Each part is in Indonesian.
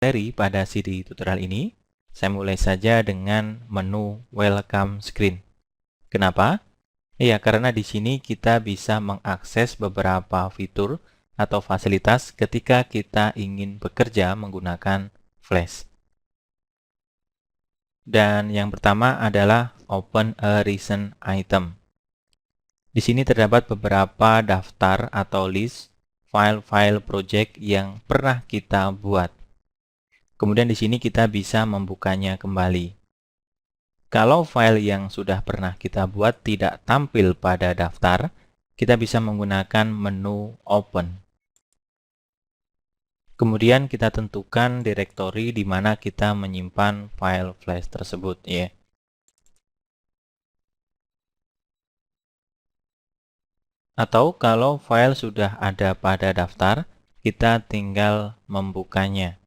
materi pada CD tutorial ini, saya mulai saja dengan menu Welcome Screen. Kenapa? Ya, karena di sini kita bisa mengakses beberapa fitur atau fasilitas ketika kita ingin bekerja menggunakan Flash. Dan yang pertama adalah Open a Recent Item. Di sini terdapat beberapa daftar atau list file-file project yang pernah kita buat. Kemudian di sini kita bisa membukanya kembali. Kalau file yang sudah pernah kita buat tidak tampil pada daftar, kita bisa menggunakan menu Open. Kemudian kita tentukan direktori di mana kita menyimpan file Flash tersebut, ya. Atau kalau file sudah ada pada daftar, kita tinggal membukanya.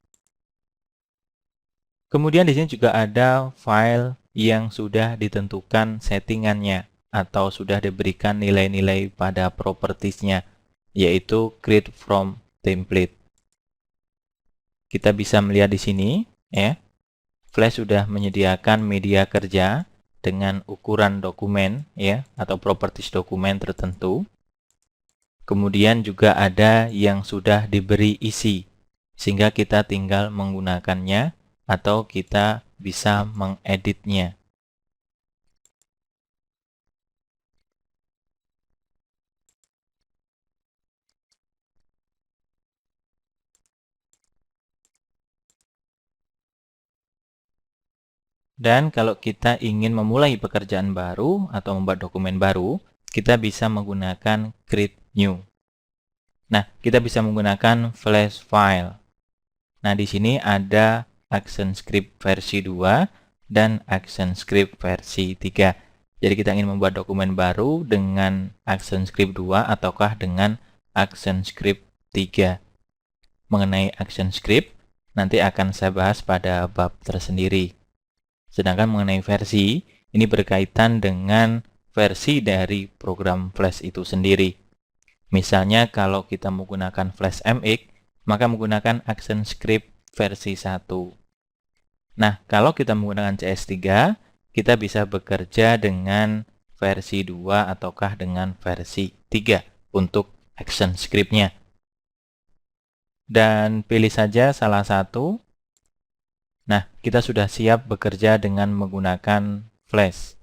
Kemudian di sini juga ada file yang sudah ditentukan settingannya atau sudah diberikan nilai-nilai pada propertiesnya, yaitu create from template. Kita bisa melihat di sini, ya, Flash sudah menyediakan media kerja dengan ukuran dokumen, ya, atau properties dokumen tertentu. Kemudian juga ada yang sudah diberi isi, sehingga kita tinggal menggunakannya atau kita bisa mengeditnya. Dan kalau kita ingin memulai pekerjaan baru atau membuat dokumen baru, kita bisa menggunakan Create New. Nah, kita bisa menggunakan Flash File. Nah, di sini ada ActionScript versi 2 dan ActionScript versi 3. Jadi kita ingin membuat dokumen baru dengan ActionScript 2 ataukah dengan ActionScript 3. Mengenai ActionScript, nanti akan saya bahas pada bab tersendiri. Sedangkan mengenai versi, ini berkaitan dengan versi dari program Flash itu sendiri. Misalnya kalau kita menggunakan Flash MX, maka menggunakan ActionScript versi 1. Nah, kalau kita menggunakan CS3, kita bisa bekerja dengan versi 2 ataukah dengan versi 3 untuk ActionScript-nya. Dan pilih saja salah satu. Nah, kita sudah siap bekerja dengan menggunakan Flash.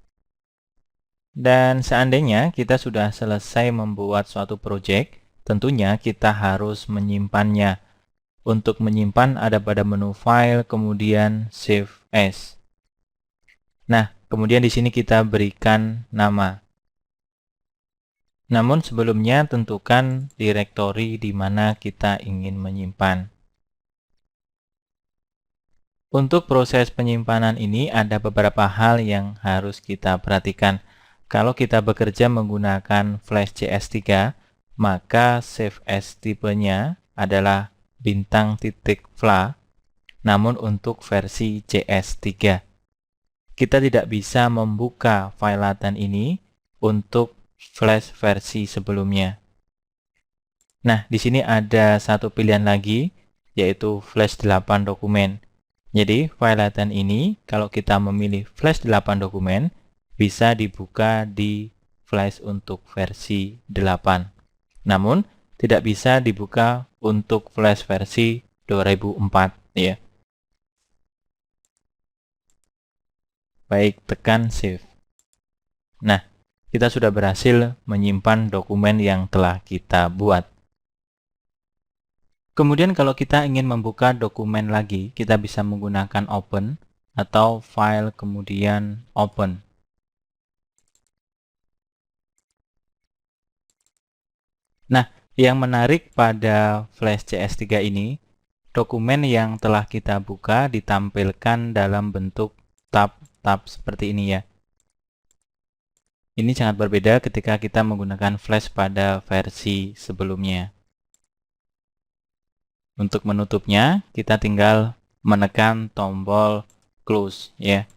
Dan seandainya kita sudah selesai membuat suatu project, tentunya kita harus menyimpannya. Untuk menyimpan ada pada menu File, kemudian Save As. Nah, kemudian di sini kita berikan nama. Namun sebelumnya tentukan direktori di mana kita ingin menyimpan. Untuk proses penyimpanan ini ada beberapa hal yang harus kita perhatikan. Kalau kita bekerja menggunakan Flash CS3, maka Save As tipenya adalah bintang.fla, namun untuk versi CS3. Kita tidak bisa membuka file laten ini untuk Flash versi sebelumnya. Nah, di sini ada satu pilihan lagi, yaitu Flash 8 dokumen. Jadi, file laten ini, kalau kita memilih Flash 8 dokumen, bisa dibuka di Flash untuk versi 8. Namun, tidak bisa dibuka untuk Flash versi 2004, ya. Baik, tekan Save. Nah, kita sudah berhasil menyimpan dokumen yang telah kita buat. Kemudian kalau kita ingin membuka dokumen lagi, kita bisa menggunakan Open atau File kemudian Open. Nah, yang menarik pada Flash CS3 ini, dokumen yang telah kita buka ditampilkan dalam bentuk tab-tab seperti ini, ya. Ini sangat berbeda ketika kita menggunakan Flash pada versi sebelumnya. Untuk menutupnya, kita tinggal menekan tombol close, ya.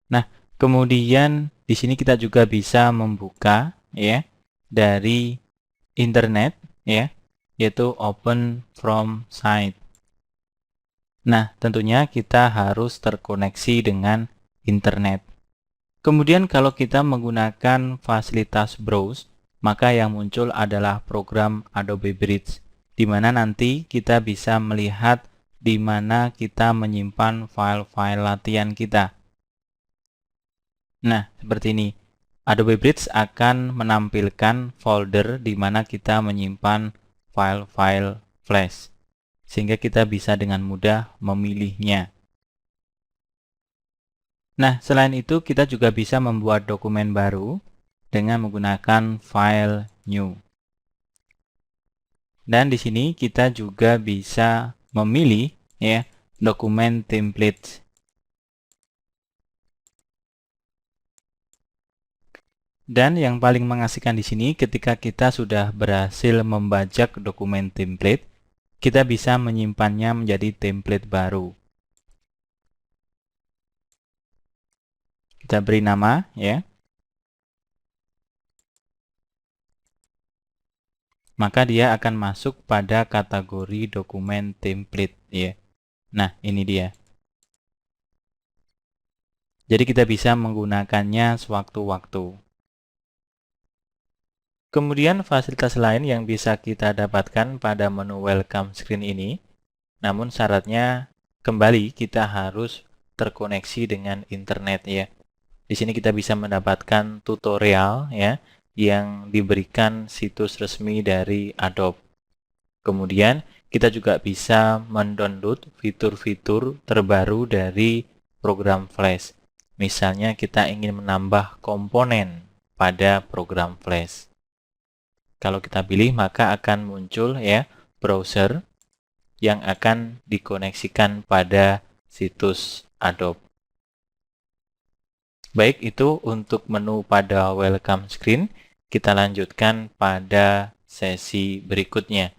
Nah, kemudian di sini kita juga bisa membuka, ya, dari internet, ya. yaitu Open from Site. Nah, tentunya kita harus terkoneksi dengan internet. Kemudian kalau kita menggunakan fasilitas browse, maka yang muncul adalah program Adobe Bridge, di mana nanti kita bisa melihat di mana kita menyimpan file-file latihan kita. Nah, seperti ini. Adobe Bridge akan menampilkan folder di mana kita menyimpan file-file flash, sehingga kita bisa dengan mudah memilihnya. Nah, selain itu kita juga bisa membuat dokumen baru dengan menggunakan file new. Dan di sini kita juga bisa memilih ya dokumen template. Dan yang paling mengasihkan di sini ketika kita sudah berhasil membajak dokumen template, kita bisa menyimpannya menjadi template baru. Kita beri nama ya. Maka dia akan masuk pada kategori dokumen template ya. Nah, ini dia. Jadi kita bisa menggunakannya sewaktu-waktu. Kemudian fasilitas lain yang bisa kita dapatkan pada menu welcome screen ini, namun syaratnya kembali kita harus terkoneksi dengan internet ya. Di sini kita bisa mendapatkan tutorial ya yang diberikan situs resmi dari Adobe. Kemudian kita juga bisa mendownload fitur-fitur terbaru dari program Flash. Misalnya kita ingin menambah komponen pada program Flash. Kalau kita pilih maka akan muncul ya browser yang akan dikoneksikan pada situs Adobe. Baik, itu untuk menu pada welcome screen. Kita lanjutkan pada sesi berikutnya.